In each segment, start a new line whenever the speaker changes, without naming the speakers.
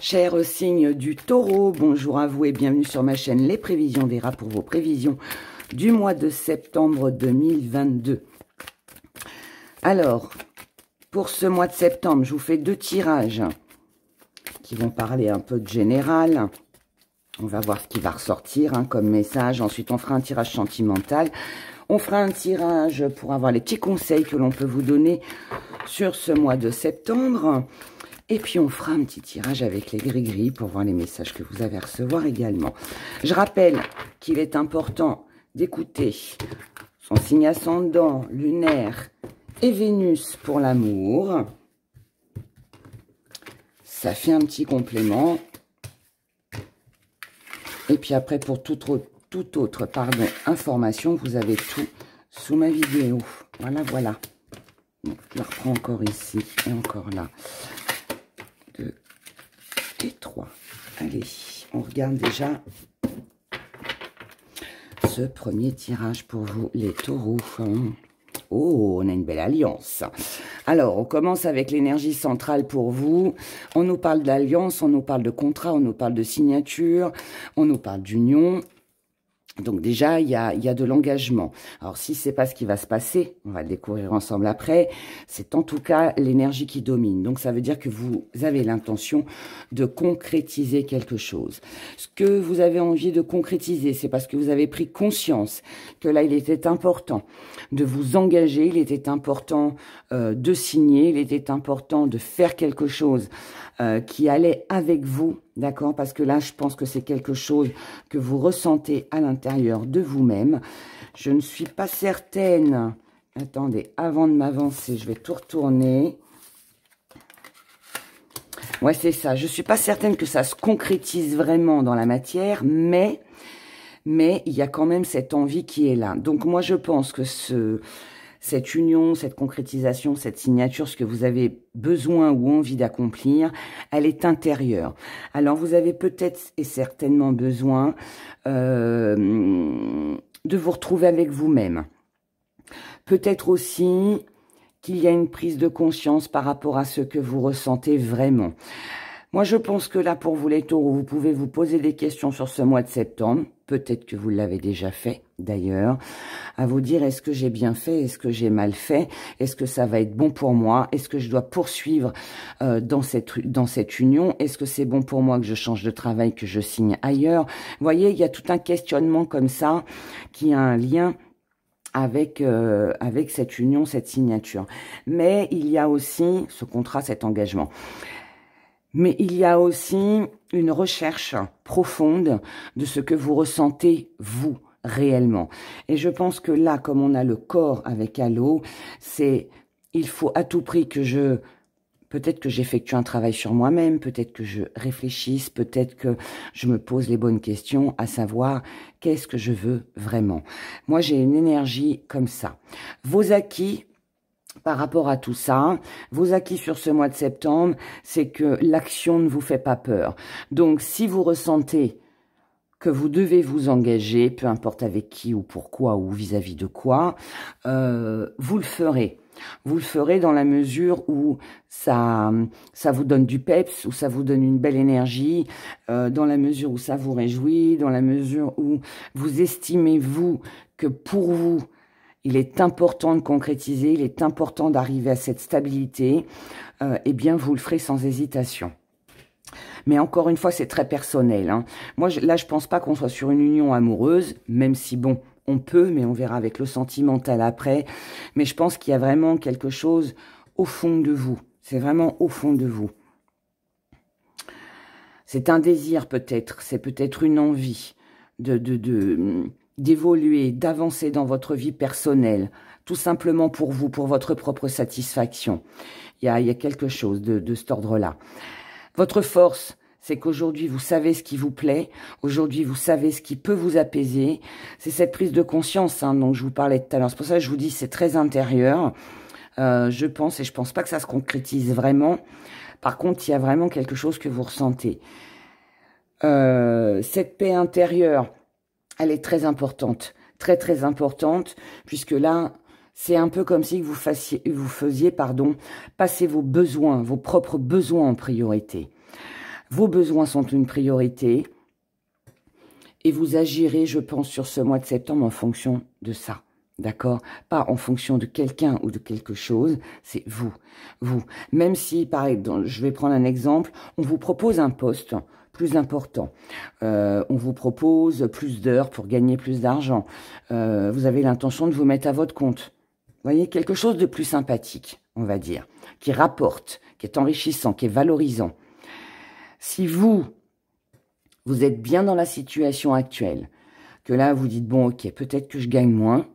Cher signe du Taureau, bonjour à vous et bienvenue sur ma chaîne Les Prévisions Vera pour vos prévisions du mois de septembre 2022. Alors, pour ce mois de septembre, je vous fais deux tirages qui vont parler un peu de général. On va voir ce qui va ressortir comme message. Ensuite, on fera un tirage sentimental. On fera un tirage pour avoir les petits conseils que l'on peut vous donner sur ce mois de septembre. Et puis, on fera un petit tirage avec les gris-gris pour voir les messages que vous avez à recevoir également. Je rappelle qu'il est important d'écouter son signe ascendant, lunaire et Vénus pour l'amour. Ça fait un petit complément. Et puis après, pour toute autre information, vous avez tout sous ma vidéo. Voilà, voilà. Donc, je la reprends encore ici et encore là. 2 et 3. Allez, on regarde déjà ce premier tirage pour vous, les taureaux. Oh, on a une belle alliance. Alors, on commence avec l'énergie centrale pour vous. On nous parle d'alliance, on nous parle de contrat, on nous parle de signature, on nous parle d'union. Donc déjà, il y a de l'engagement. Alors, si c'est pas ce qui va se passer, on va le découvrir ensemble après, c'est en tout cas l'énergie qui domine. Donc, ça veut dire que vous avez l'intention de concrétiser quelque chose. Ce que vous avez envie de concrétiser, c'est parce que vous avez pris conscience que là, il était important de vous engager, il était important de signer, il était important de faire quelque chose qui allait avec vous, d'accord? Parce que là, je pense que c'est quelque chose que vous ressentez à l'intérieur de vous-même. Je ne suis pas certaine. Attendez, avant de m'avancer, je vais tout retourner. Ouais, c'est ça. Je ne suis pas certaine que ça se concrétise vraiment dans la matière, mais il y a quand même cette envie qui est là. Donc, moi, je pense que cette union, cette concrétisation, cette signature, ce que vous avez besoin ou envie d'accomplir, elle est intérieure. Alors, vous avez peut-être et certainement besoin de vous retrouver avec vous-même. Peut-être aussi qu'il y a une prise de conscience par rapport à ce que vous ressentez vraiment. Moi, je pense que là, pour vous les taureaux, vous pouvez vous poser des questions sur ce mois de septembre. Peut-être que vous l'avez déjà fait, d'ailleurs. À vous dire, est-ce que j'ai bien fait? Est-ce que j'ai mal fait? Est-ce que ça va être bon pour moi? Est-ce que je dois poursuivre dans cette union? Est-ce que c'est bon pour moi que je change de travail, que je signe ailleurs? Vous voyez, il y a tout un questionnement comme ça qui a un lien avec cette union, cette signature. Mais il y a aussi ce contrat, cet engagement. Mais il y a aussi une recherche profonde de ce que vous ressentez, vous, réellement. Et je pense que là, comme on a le corps avec Halo, il faut à tout prix que peut-être que j'effectue un travail sur moi-même, peut-être que je réfléchisse, peut-être que je me pose les bonnes questions, à savoir, qu'est-ce que je veux vraiment? Moi, j'ai une énergie comme ça. Vos acquis, par rapport à tout ça, vos acquis sur ce mois de septembre, c'est que l'action ne vous fait pas peur. Donc, si vous ressentez que vous devez vous engager, peu importe avec qui ou pourquoi ou vis-à-vis de quoi, vous le ferez. Vous le ferez dans la mesure où ça vous donne du peps, où ça vous donne une belle énergie, dans la mesure où ça vous réjouit, dans la mesure où vous estimez, vous, que pour vous, il est important de concrétiser, il est important d'arriver à cette stabilité, eh bien, vous le ferez sans hésitation. Mais encore une fois, c'est très personnel. Moi, là, je pense pas qu'on soit sur une union amoureuse, même si, bon, on peut, mais on verra avec le sentimental après. Mais je pense qu'il y a vraiment quelque chose au fond de vous. C'est vraiment au fond de vous. C'est un désir peut-être, c'est peut-être une envie d'évoluer, d'avancer dans votre vie personnelle, tout simplement pour vous, pour votre propre satisfaction. Il y a quelque chose de cet ordre-là. Votre force, c'est qu'aujourd'hui, vous savez ce qui vous plaît. Aujourd'hui, vous savez ce qui peut vous apaiser. C'est cette prise de conscience dont je vous parlais tout à l'heure. C'est pour ça que je vous dis c'est très intérieur. Je pense, et je pense pas que ça se concrétise vraiment. Par contre, il y a vraiment quelque chose que vous ressentez. Cette paix intérieure, elle est très importante, très très importante, puisque là, c'est un peu comme si vous faisiez passer vos besoins, vos propres besoins en priorité. Vos besoins sont une priorité. Et vous agirez, je pense, sur ce mois de septembre en fonction de ça. D'accord? Pas en fonction de quelqu'un ou de quelque chose, c'est vous. Vous. Même si, par exemple, je vais prendre un exemple, on vous propose un poste plus important. On vous propose plus d'heures pour gagner plus d'argent. Vous avez l'intention de vous mettre à votre compte. Vous voyez, quelque chose de plus sympathique, on va dire, qui rapporte, qui est enrichissant, qui est valorisant. Si vous êtes bien dans la situation actuelle, que là, vous dites, bon, ok, peut-être que je gagne moins,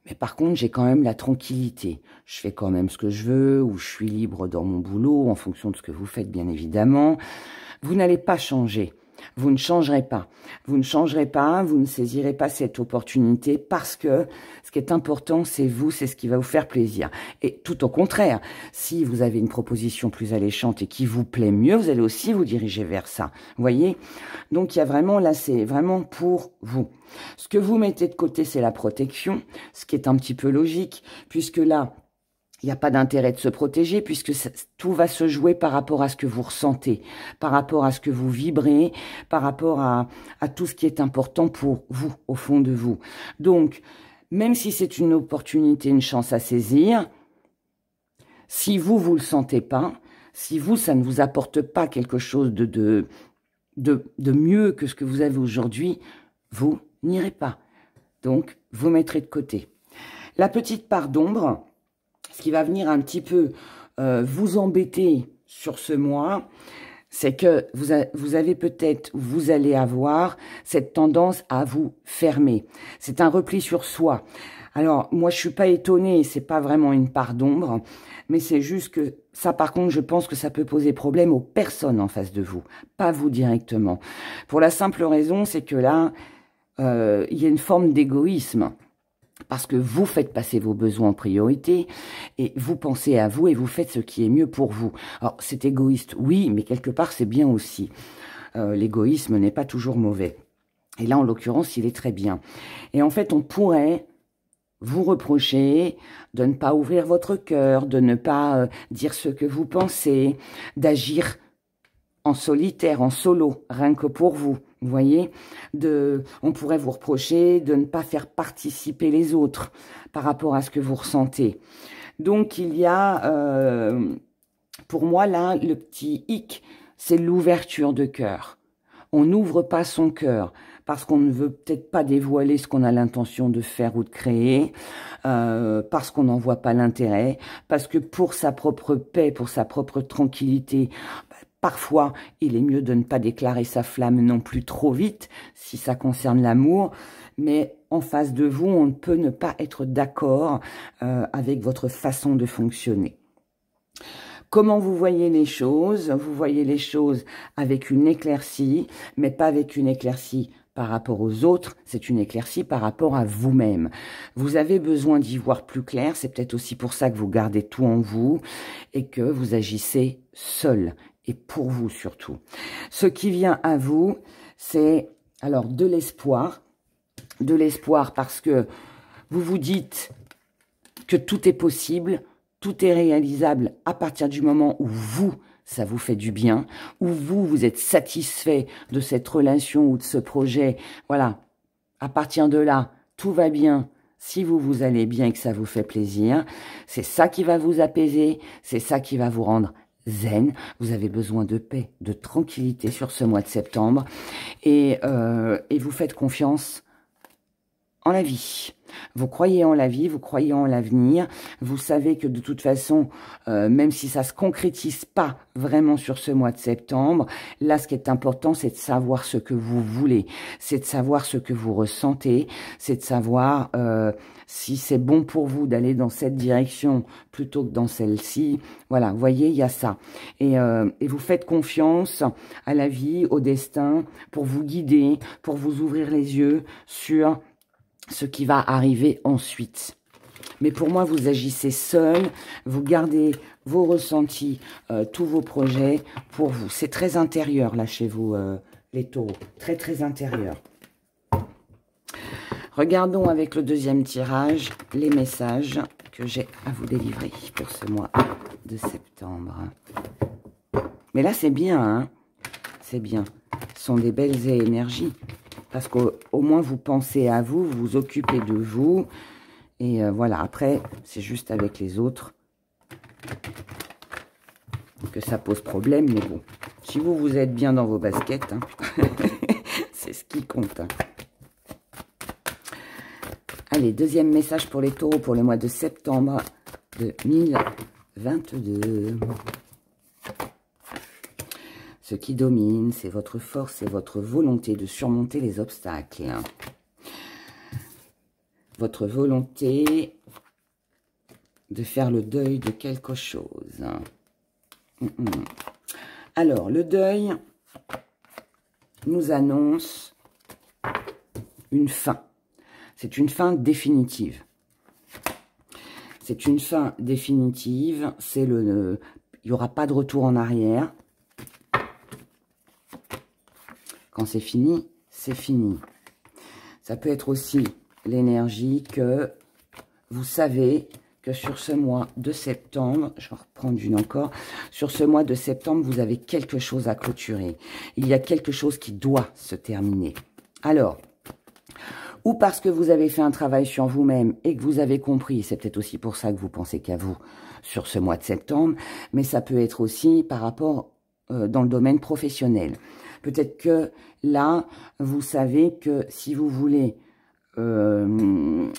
mais par contre, j'ai quand même la tranquillité. Je fais quand même ce que je veux, ou je suis libre dans mon boulot, en fonction de ce que vous faites, bien évidemment. Vous n'allez pas changer. Vous ne changerez pas. Vous ne changerez pas, vous ne saisirez pas cette opportunité parce que ce qui est important, c'est vous, c'est ce qui va vous faire plaisir. Et tout au contraire, si vous avez une proposition plus alléchante et qui vous plaît mieux, vous allez aussi vous diriger vers ça. Vous voyez? Donc, il y a vraiment, là, c'est vraiment pour vous. Ce que vous mettez de côté, c'est la protection, ce qui est un petit peu logique, puisque là, il n'y a pas d'intérêt de se protéger puisque tout va se jouer par rapport à ce que vous ressentez, par rapport à ce que vous vibrez, par rapport à tout ce qui est important pour vous, au fond de vous. Donc, même si c'est une opportunité, une chance à saisir, si vous le sentez pas, si vous, ça ne vous apporte pas quelque chose de mieux que ce que vous avez aujourd'hui, vous n'irez pas. Donc, vous mettrez de côté. La petite part d'ombre, ce qui va venir un petit peu vous embêter sur ce mois, c'est que vous avez peut-être, vous allez avoir cette tendance à vous fermer. C'est un repli sur soi. Alors, moi, je suis pas étonnée, c'est pas vraiment une part d'ombre, mais c'est juste que ça, par contre, je pense que ça peut poser problème aux personnes en face de vous, pas vous directement. Pour la simple raison, c'est que là, il y a une forme d'égoïsme. Parce que vous faites passer vos besoins en priorité et vous pensez à vous et vous faites ce qui est mieux pour vous. Alors, c'est égoïste, oui, mais quelque part, c'est bien aussi. L'égoïsme n'est pas toujours mauvais. Et là, en l'occurrence, il est très bien. Et en fait, on pourrait vous reprocher de ne pas ouvrir votre cœur, de ne pas dire ce que vous pensez, d'agir en solitaire, en solo, rien que pour vous. Vous voyez, on pourrait vous reprocher de ne pas faire participer les autres par rapport à ce que vous ressentez. Donc, il y a, pour moi, là, le petit hic, c'est l'ouverture de cœur. On n'ouvre pas son cœur parce qu'on ne veut peut-être pas dévoiler ce qu'on a l'intention de faire ou de créer, parce qu'on n'en voit pas l'intérêt, parce que pour sa propre paix, pour sa propre tranquillité, parfois, il est mieux de ne pas déclarer sa flamme non plus trop vite, si ça concerne l'amour, mais en face de vous, on ne peut ne pas être d'accord avec votre façon de fonctionner. Comment vous voyez les choses? Vous voyez les choses avec une éclaircie, mais pas avec une éclaircie par rapport aux autres, c'est une éclaircie par rapport à vous-même. Vous avez besoin d'y voir plus clair, c'est peut-être aussi pour ça que vous gardez tout en vous et que vous agissez seul. Et pour vous surtout. Ce qui vient à vous, c'est alors de l'espoir parce que vous vous dites que tout est possible, tout est réalisable à partir du moment où vous, ça vous fait du bien, où vous êtes satisfait de cette relation ou de ce projet. Voilà, à partir de là, tout va bien. Si vous allez bien et que ça vous fait plaisir, c'est ça qui va vous apaiser, c'est ça qui va vous rendre zen. Vous avez besoin de paix, de tranquillité sur ce mois de septembre et vous faites confiance en la vie. Vous croyez en la vie, vous croyez en l'avenir. Vous savez que de toute façon, même si ça se concrétise pas vraiment sur ce mois de septembre, là, ce qui est important, c'est de savoir ce que vous voulez. C'est de savoir ce que vous ressentez. C'est de savoir si c'est bon pour vous d'aller dans cette direction plutôt que dans celle-ci. Voilà, vous voyez, il y a ça. Et vous faites confiance à la vie, au destin, pour vous guider, pour vous ouvrir les yeux sur ce qui va arriver ensuite. Mais pour moi, vous agissez seul, vous gardez vos ressentis, tous vos projets pour vous. C'est très intérieur, là, chez vous, les taureaux. Très, très intérieur. Regardons avec le deuxième tirage les messages que j'ai à vous délivrer pour ce mois de septembre. Mais là, c'est bien, hein. c'est bien. Ce sont des belles énergies. Parce qu'au moins, vous pensez à vous, vous vous occupez de vous. Et voilà, après, c'est juste avec les autres que ça pose problème. Mais bon, si vous, vous êtes bien dans vos baskets, hein, c'est ce qui compte. Hein. Allez, deuxième message pour les taureaux pour le mois de septembre 2022. Ce qui domine, c'est votre force et votre volonté de surmonter les obstacles. Votre volonté de faire le deuil de quelque chose. Alors, le deuil nous annonce une fin. C'est une fin définitive. C'est une fin définitive. C'est il n'y aura pas de retour en arrière. Quand c'est fini, c'est fini. Ça peut être aussi l'énergie que vous savez que sur ce mois de septembre, je vais reprendre une encore, sur ce mois de septembre, vous avez quelque chose à clôturer. Il y a quelque chose qui doit se terminer. Alors, ou parce que vous avez fait un travail sur vous-même et que vous avez compris, c'est peut-être aussi pour ça que vous pensez qu'à vous sur ce mois de septembre, mais ça peut être aussi par rapport dans le domaine professionnel. Peut-être que là, vous savez que si vous voulez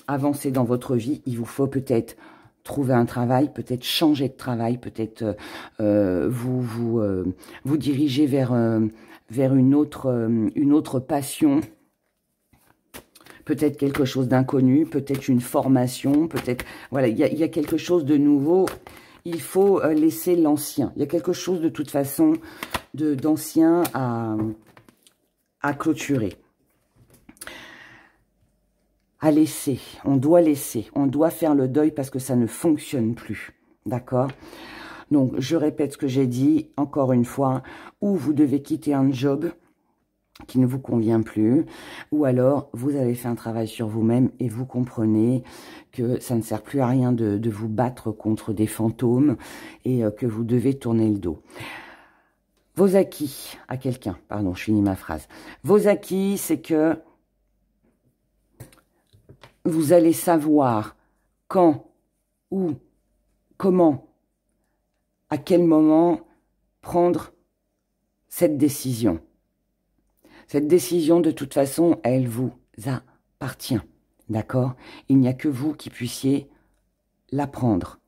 avancer dans votre vie, il vous faut peut-être trouver un travail, peut-être changer de travail, peut-être vous diriger vers une autre passion, peut-être quelque chose d'inconnu, peut-être une formation, peut-être... Voilà, il y a quelque chose de nouveau. Il faut laisser l'ancien. Il y a quelque chose de toute façon d'ancien à clôturer. À laisser. On doit laisser. On doit faire le deuil parce que ça ne fonctionne plus. D'accord ? Donc, je répète ce que j'ai dit encore une fois. Ou vous devez quitter un job qui ne vous convient plus, ou alors vous avez fait un travail sur vous-même et vous comprenez que ça ne sert plus à rien de vous battre contre des fantômes et que vous devez tourner le dos. Vos acquis à quelqu'un, pardon, je finis ma phrase. Vos acquis, c'est que vous allez savoir quand, où, comment, à quel moment prendre cette décision. Cette décision, de toute façon, elle vous appartient, d'accord? Il n'y a que vous qui puissiez la prendre.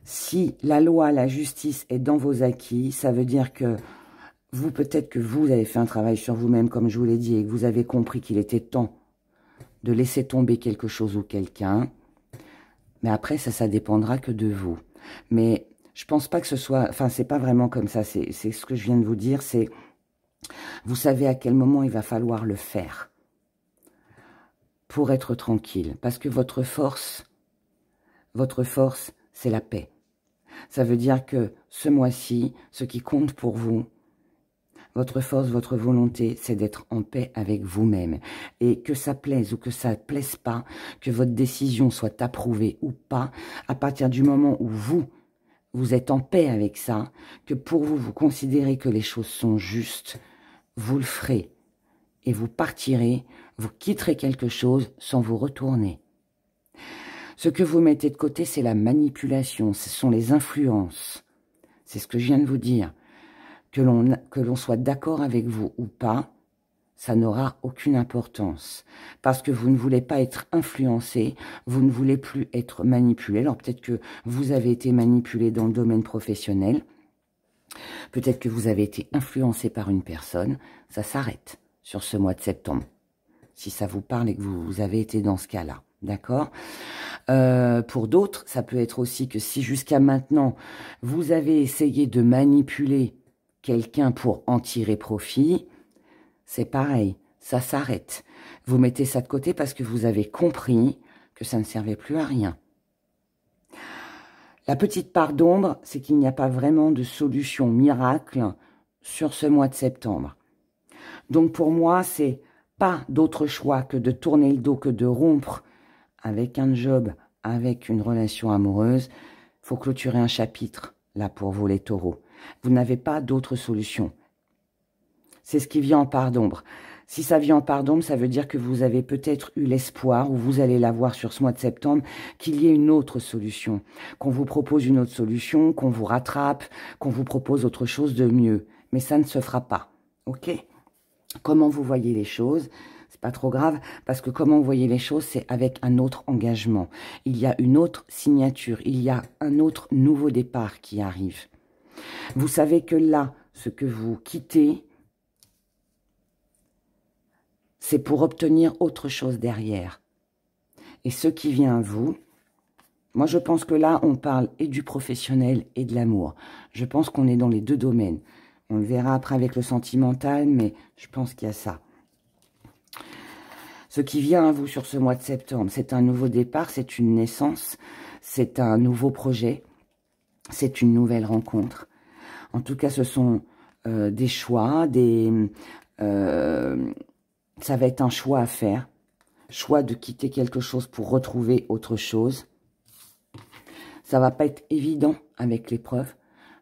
Si la loi, la justice est dans vos acquis, ça veut dire que vous, peut-être que vous avez fait un travail sur vous-même, comme je vous l'ai dit, et que vous avez compris qu'il était temps de laisser tomber quelque chose ou quelqu'un. Mais après, ça dépendra que de vous. Mais je pense pas que ce soit... Enfin, c'est pas vraiment comme ça. C'est ce que je viens de vous dire, c'est... Vous savez à quel moment il va falloir le faire pour être tranquille. Parce que votre force, c'est la paix. Ça veut dire que ce mois-ci, ce qui compte pour vous, votre force, votre volonté, c'est d'être en paix avec vous-même. Et que ça plaise ou que ça ne plaise pas, que votre décision soit approuvée ou pas, à partir du moment où vous êtes en paix avec ça, que pour vous, vous considérez que les choses sont justes, vous le ferez et vous partirez, vous quitterez quelque chose sans vous retourner. Ce que vous mettez de côté, c'est la manipulation, ce sont les influences. C'est ce que je viens de vous dire. Que l'on soit d'accord avec vous ou pas, ça n'aura aucune importance. Parce que vous ne voulez pas être influencé, vous ne voulez plus être manipulé. Alors peut-être que vous avez été manipulé dans le domaine professionnel, peut-être que vous avez été influencé par une personne, ça s'arrête sur ce mois de septembre. Si ça vous parle et que vous avez été dans ce cas-là, d'accord ? Pour d'autres, ça peut être aussi que si jusqu'à maintenant, vous avez essayé de manipuler quelqu'un pour en tirer profit, c'est pareil, ça s'arrête. Vous mettez ça de côté parce que vous avez compris que ça ne servait plus à rien. La petite part d'ombre, c'est qu'il n'y a pas vraiment de solution miracle sur ce mois de septembre. Donc pour moi, c'est pas d'autre choix que de tourner le dos, que de rompre avec un job, avec une relation amoureuse. Il faut clôturer un chapitre, là, pour vous les taureaux. Vous n'avez pas d'autre solution. c'est ce qui vient en part d'ombre. Si ça vient en part d'ombre, ça veut dire que vous avez peut-être eu l'espoir, ou vous allez l'avoir sur ce mois de septembre, qu'il y ait une autre solution, qu'on vous propose une autre solution, qu'on vous rattrape, qu'on vous propose autre chose de mieux. Mais ça ne se fera pas, ok? Comment vous voyez les choses? C'est pas trop grave, parce que comment vous voyez les choses, c'est avec un autre engagement. Il y a une autre signature, il y a un autre nouveau départ qui arrive. Vous savez que là, ce que vous quittez, c'est pour obtenir autre chose derrière. Et ce qui vient à vous, moi je pense que là, on parle et du professionnel et de l'amour. Je pense qu'on est dans les deux domaines. On le verra après avec le sentimental, mais je pense qu'il y a ça. Ce qui vient à vous sur ce mois de septembre, c'est un nouveau départ, c'est une naissance, c'est un nouveau projet, c'est une nouvelle rencontre. En tout cas, ce sont des choix, ça va être un choix à faire. Choix de quitter quelque chose pour retrouver autre chose. Ça va pas être évident avec l'épreuve,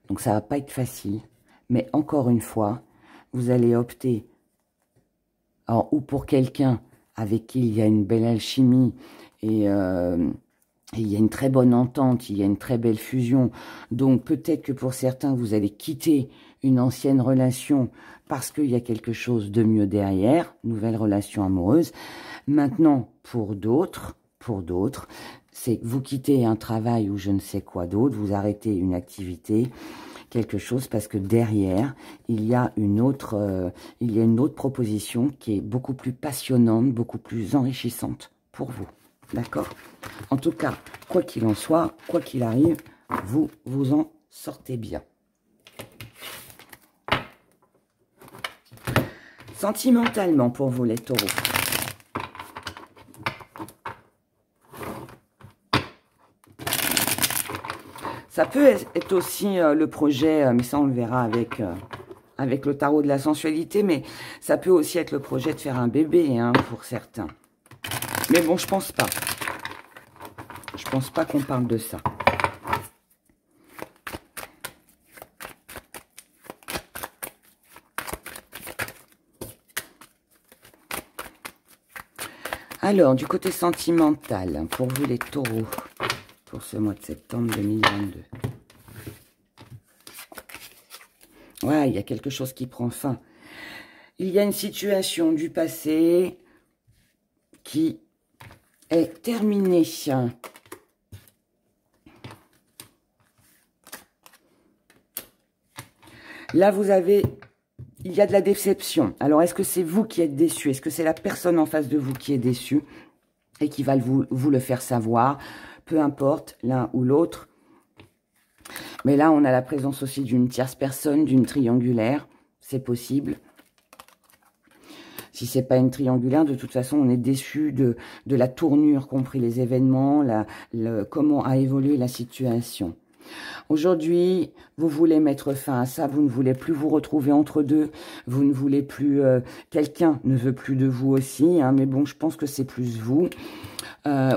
donc ça va pas être facile. Mais encore une fois, vous allez opter ou pour quelqu'un avec qui il y a une belle alchimie et il y a une très bonne entente, il y a une très belle fusion. Donc peut-être que pour certains, vous allez quitter une ancienne relation parce qu'il y a quelque chose de mieux derrière, nouvelle relation amoureuse. Maintenant, pour d'autres, c'est que vous quittez un travail ou je ne sais quoi d'autre, vous arrêtez une activité, quelque chose parce que derrière, il y a une autre proposition qui est beaucoup plus passionnante, beaucoup plus enrichissante pour vous. D'accord? En tout cas, quoi qu'il en soit, quoi qu'il arrive, vous vous en sortez bien. Sentimentalement pour vous les taureaux. Ça peut être aussi le projet, mais ça on le verra avec le tarot de la sensualité, mais ça peut aussi être le projet de faire un bébé hein, pour certains. Mais bon, je pense pas. Je pense pas qu'on parle de ça. Alors, du côté sentimental, pour vous les taureaux, pour ce mois de septembre 2022. Ouais, il y a quelque chose qui prend fin. Il y a une situation du passé qui est terminée. Là, il y a de la déception. Alors, est-ce que c'est vous qui êtes déçu? Est-ce que c'est la personne en face de vous qui est déçue et qui va vous le faire savoir? Peu importe, l'un ou l'autre. Mais là, on a la présence aussi d'une tierce personne, d'une triangulaire. C'est possible. Si c'est pas une triangulaire, de toute façon, on est déçu de la tournure qu'ont pris les événements, comment a évolué la situation. Aujourd'hui, vous voulez mettre fin à ça, vous ne voulez plus vous retrouver entre deux, vous ne voulez plus... quelqu'un ne veut plus de vous aussi, hein, mais bon, je pense que c'est plus vous.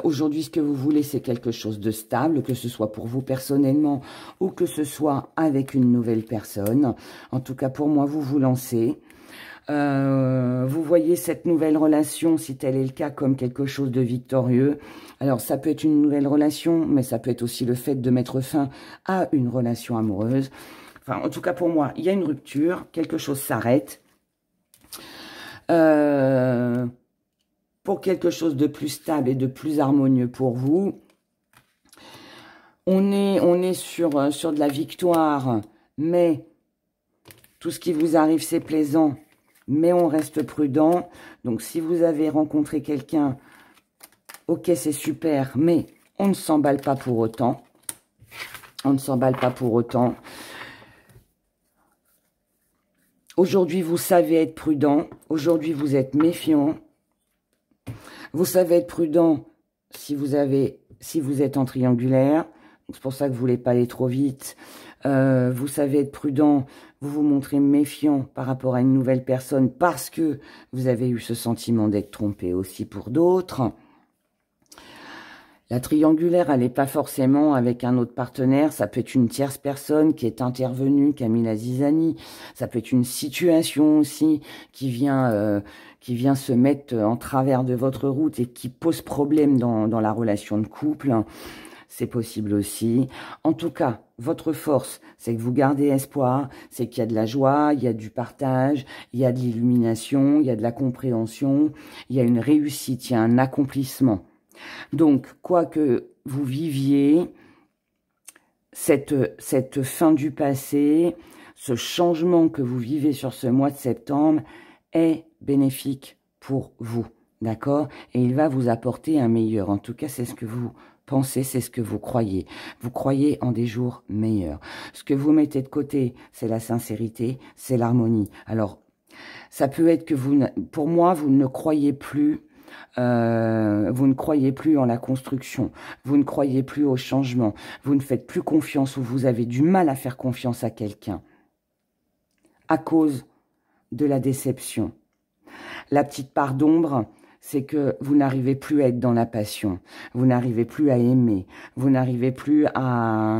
Aujourd'hui, ce que vous voulez, c'est quelque chose de stable, que ce soit pour vous personnellement ou que ce soit avec une nouvelle personne. En tout cas, pour moi, vous vous lancez. Vous voyez cette nouvelle relation, si tel est le cas, comme quelque chose de victorieux. Alors, ça peut être une nouvelle relation, mais ça peut être aussi le fait de mettre fin à une relation amoureuse. Enfin, en tout cas, pour moi, il y a une rupture, quelque chose s'arrête. Pour quelque chose de plus stable et de plus harmonieux pour vous. On est sur de la victoire, mais tout ce qui vous arrive, c'est plaisant. Mais on reste prudent. Donc, si vous avez rencontré quelqu'un, ok, c'est super, mais on ne s'emballe pas pour autant. On ne s'emballe pas pour autant. Aujourd'hui, vous savez être prudent. Aujourd'hui, vous êtes méfiant. Vous savez être prudent si vous êtes en triangulaire. C'est pour ça que vous ne voulez pas aller trop vite. Vous savez être prudent, vous vous montrez méfiant par rapport à une nouvelle personne parce que vous avez eu ce sentiment d'être trompé aussi pour d'autres. La triangulaire, elle n'est pas forcément avec un autre partenaire. Ça peut être une tierce personne qui est intervenue, qui a mis la zizanie. Ça peut être une situation aussi qui vient se mettre en travers de votre route et qui pose problème dans la relation de couple. C'est possible aussi. En tout cas, votre force, c'est que vous gardez espoir, c'est qu'il y a de la joie, il y a du partage, il y a de l'illumination, il y a de la compréhension, il y a une réussite, il y a un accomplissement. Donc, quoi que vous viviez, cette fin du passé, ce changement que vous vivez sur ce mois de septembre est bénéfique pour vous, d'accord? Et il va vous apporter un meilleur. En tout cas, c'est ce que vous pensez, c'est ce que vous croyez. Vous croyez en des jours meilleurs. Ce que vous mettez de côté, c'est la sincérité, c'est l'harmonie. Alors, ça peut être que pour moi, vous ne croyez plus en la construction, vous ne croyez plus au changement, vous ne faites plus confiance ou vous avez du mal à faire confiance à quelqu'un à cause de la déception. La petite part d'ombre, c'est que vous n'arrivez plus à être dans la passion, vous n'arrivez plus à aimer, vous n'arrivez plus à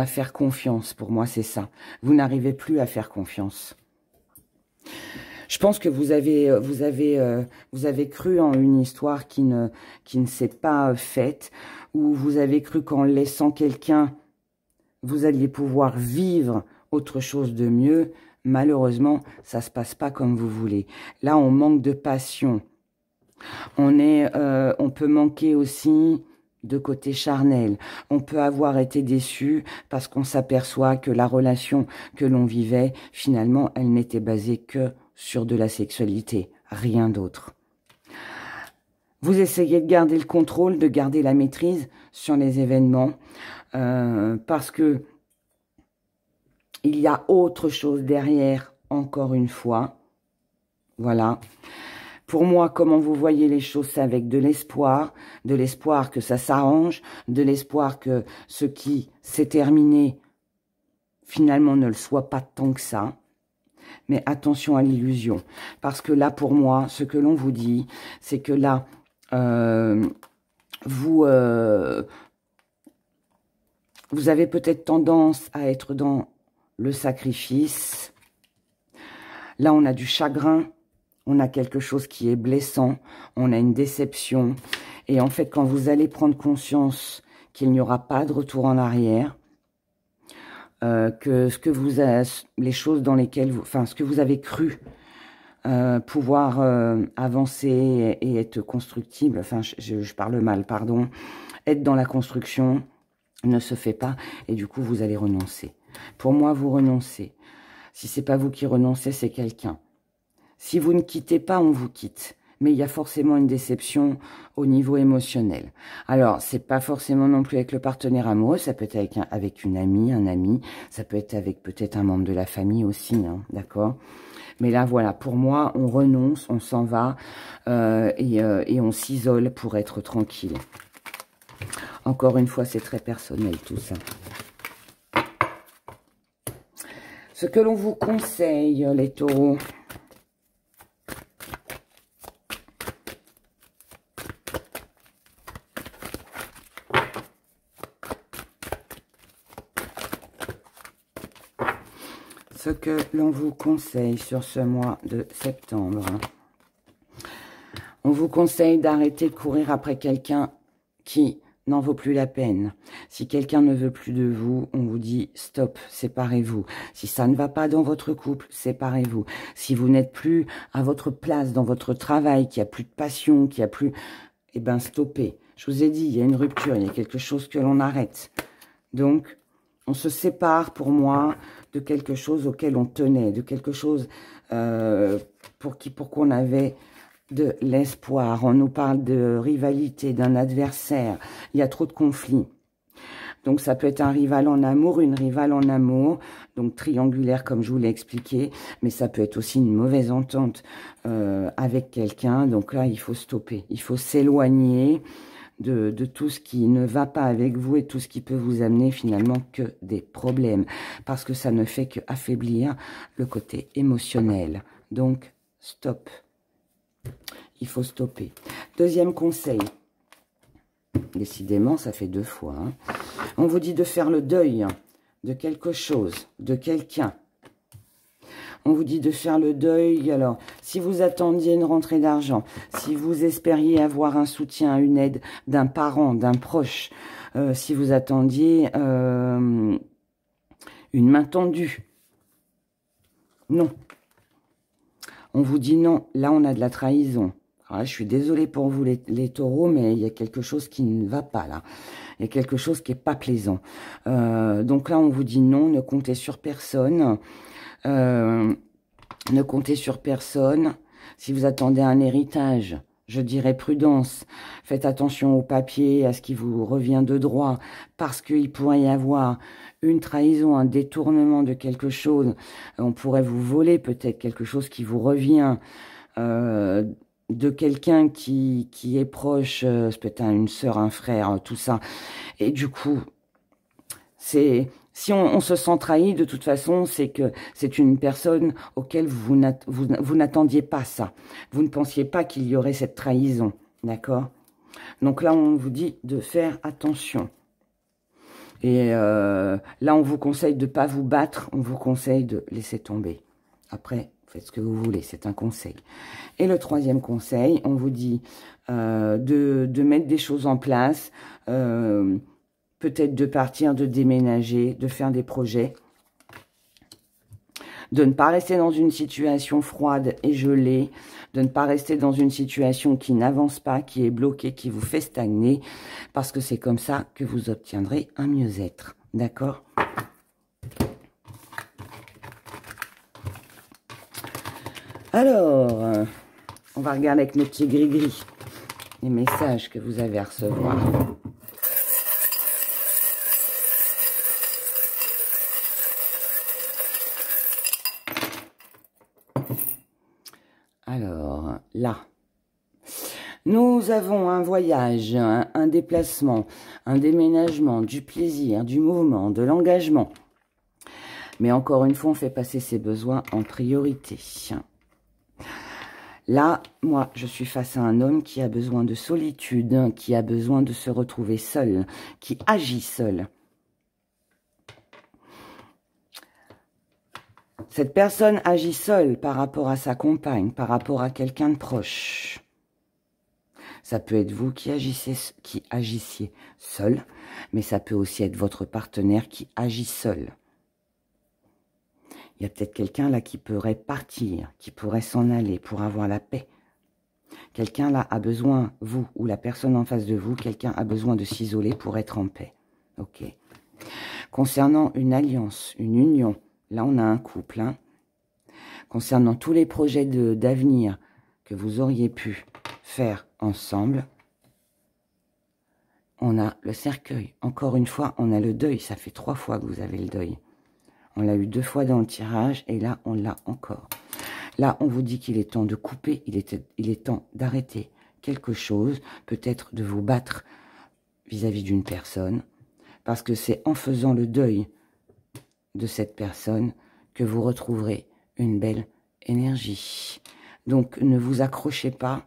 faire confiance. Pour moi, c'est ça. Vous n'arrivez plus à faire confiance. Je pense que vous avez cru en une histoire qui ne s'est pas faite, ou vous avez cru qu'en laissant quelqu'un, vous alliez pouvoir vivre autre chose de mieux. Malheureusement, ça se passe pas comme vous voulez. Là, on manque de passion. On peut manquer aussi de côté charnel. On peut avoir été déçu parce qu'on s'aperçoit que la relation que l'on vivait, finalement, elle n'était basée que sur de la sexualité, rien d'autre. Vous essayez de garder le contrôle, de garder la maîtrise sur les événements, parce que il y a autre chose derrière, encore une fois. Voilà. Pour moi, comment vous voyez les choses, c'est avec de l'espoir que ça s'arrange, de l'espoir que ce qui s'est terminé, finalement, ne le soit pas tant que ça. Mais attention à l'illusion. Parce que là, pour moi, ce que l'on vous dit, c'est que là, vous avez peut-être tendance à être dans le sacrifice. Là, on a du chagrin. On a quelque chose qui est blessant. On a une déception. Et en fait, quand vous allez prendre conscience qu'il n'y aura pas de retour en arrière, que les choses dans lesquelles ce que vous avez cru pouvoir avancer et être constructible, je parle mal, pardon, être dans la construction ne se fait pas et du coup vous allez renoncer. Pour moi, vous renoncez. Si c'est pas vous qui renoncez, c'est quelqu'un. Si vous ne quittez pas, on vous quitte. Mais il y a forcément une déception au niveau émotionnel. Alors, c'est pas forcément non plus avec le partenaire amoureux, ça peut être avec une amie, un ami, ça peut être avec peut-être un membre de la famille aussi, hein, d'accord? Mais là, voilà, pour moi, on renonce, on s'en va et on s'isole pour être tranquille. Encore une fois, c'est très personnel tout ça. Ce que l'on vous conseille, les taureaux. Ce que l'on vous conseille sur ce mois de septembre. On vous conseille d'arrêter de courir après quelqu'un qui n'en vaut plus la peine. Si quelqu'un ne veut plus de vous, on vous dit stop, séparez-vous. Si ça ne va pas dans votre couple, séparez-vous. Si vous n'êtes plus à votre place dans votre travail, qu'il n'y a plus de passion, qu'il n'y a plus... Eh bien, stoppez. Je vous ai dit, il y a une rupture, il y a quelque chose que l'on arrête. Donc, on se sépare, pour moi, de quelque chose auquel on tenait, de quelque chose pour qu'on avait de l'espoir. On nous parle de rivalité, d'un adversaire. Il y a trop de conflits. Donc, ça peut être un rival en amour, une rivale en amour, donc triangulaire comme je vous l'ai expliqué, mais ça peut être aussi une mauvaise entente avec quelqu'un. Donc là, il faut stopper, il faut s'éloigner de tout ce qui ne va pas avec vous et tout ce qui peut vous amener finalement que des problèmes, parce que ça ne fait qu'affaiblir le côté émotionnel. Donc, stop. il faut stopper. Deuxième conseil. Décidément, ça fait 2 fois. Hein. On vous dit de faire le deuil de quelque chose, de quelqu'un. On vous dit de faire le deuil. Alors, si vous attendiez une rentrée d'argent, si vous espériez avoir un soutien, une aide d'un parent, d'un proche, si vous attendiez une main tendue, non. On vous dit non. Là, on a de la trahison. Alors là, je suis désolée pour vous les taureaux, mais il y a quelque chose qui ne va pas là. Il y a quelque chose qui n'est pas plaisant. Donc là, on vous dit non, ne comptez sur personne. Ne comptez sur personne. Si vous attendez un héritage, je dirais prudence. Faites attention au papier, à ce qui vous revient de droit, parce qu'il pourrait y avoir une trahison, un détournement de quelque chose. On pourrait vous voler peut-être quelque chose qui vous revient de quelqu'un qui est proche, peut-être une sœur, un frère, tout ça. Et du coup, si on se sent trahi, de toute façon, c'est que c'est une personne auquel vous n'attendiez pas ça. Vous ne pensiez pas qu'il y aurait cette trahison, d'accord? Donc là, on vous dit de faire attention. Et là, on vous conseille de ne pas vous battre, on vous conseille de laisser tomber. Après, faites ce que vous voulez, c'est un conseil. Et le troisième conseil, on vous dit de mettre des choses en place, peut-être de partir, de déménager, de faire des projets, de ne pas rester dans une situation froide et gelée, de ne pas rester dans une situation qui n'avance pas, qui est bloquée, qui vous fait stagner, parce que c'est comme ça que vous obtiendrez un mieux-être. D'accord ? Alors, on va regarder avec nos petits gris-gris les messages que vous avez à recevoir. Alors, là, nous avons un voyage, un déplacement, un déménagement, du plaisir, du mouvement, de l'engagement. Mais encore une fois, on fait passer ses besoins en priorité. Là, moi, je suis face à un homme qui a besoin de solitude, qui a besoin de se retrouver seul, qui agit seul. Cette personne agit seule par rapport à sa compagne, par rapport à quelqu'un de proche. Ça peut être vous qui agissiez seul, mais ça peut aussi être votre partenaire qui agit seul. Il y a peut-être quelqu'un là qui pourrait partir, qui pourrait s'en aller pour avoir la paix. Quelqu'un là a besoin, vous ou la personne en face de vous, quelqu'un a besoin de s'isoler pour être en paix. Ok. Concernant une alliance, une union, là on a un couple. Hein. Concernant tous les projets d'avenir que vous auriez pu faire ensemble, on a le cercueil. Encore une fois, on a le deuil. Ça fait 3 fois que vous avez le deuil. On l'a eu 2 fois dans le tirage et là, on l'a encore. Là, on vous dit qu'il est temps de couper, il est temps d'arrêter quelque chose, peut-être de vous battre vis-à-vis d'une personne, parce que c'est en faisant le deuil de cette personne que vous retrouverez une belle énergie. Donc, ne vous accrochez pas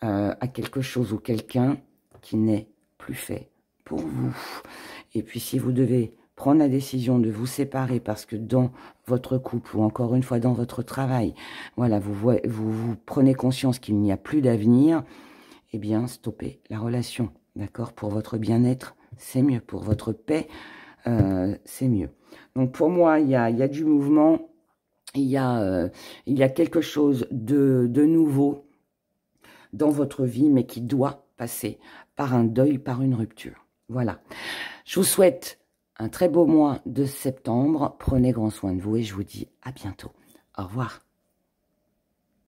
à quelque chose ou quelqu'un qui n'est plus fait pour vous. Et puis, si vous devez prendre la décision de vous séparer parce que dans votre couple ou encore une fois dans votre travail, voilà, vous prenez conscience qu'il n'y a plus d'avenir, eh bien, stoppez la relation, d'accord? Pour votre bien-être, c'est mieux. Pour votre paix, c'est mieux. Donc, pour moi, il y a du mouvement, il y a quelque chose de nouveau dans votre vie, mais qui doit passer par un deuil, par une rupture. Voilà. Je vous souhaite un très beau mois de septembre. Prenez grand soin de vous et je vous dis à bientôt. Au revoir.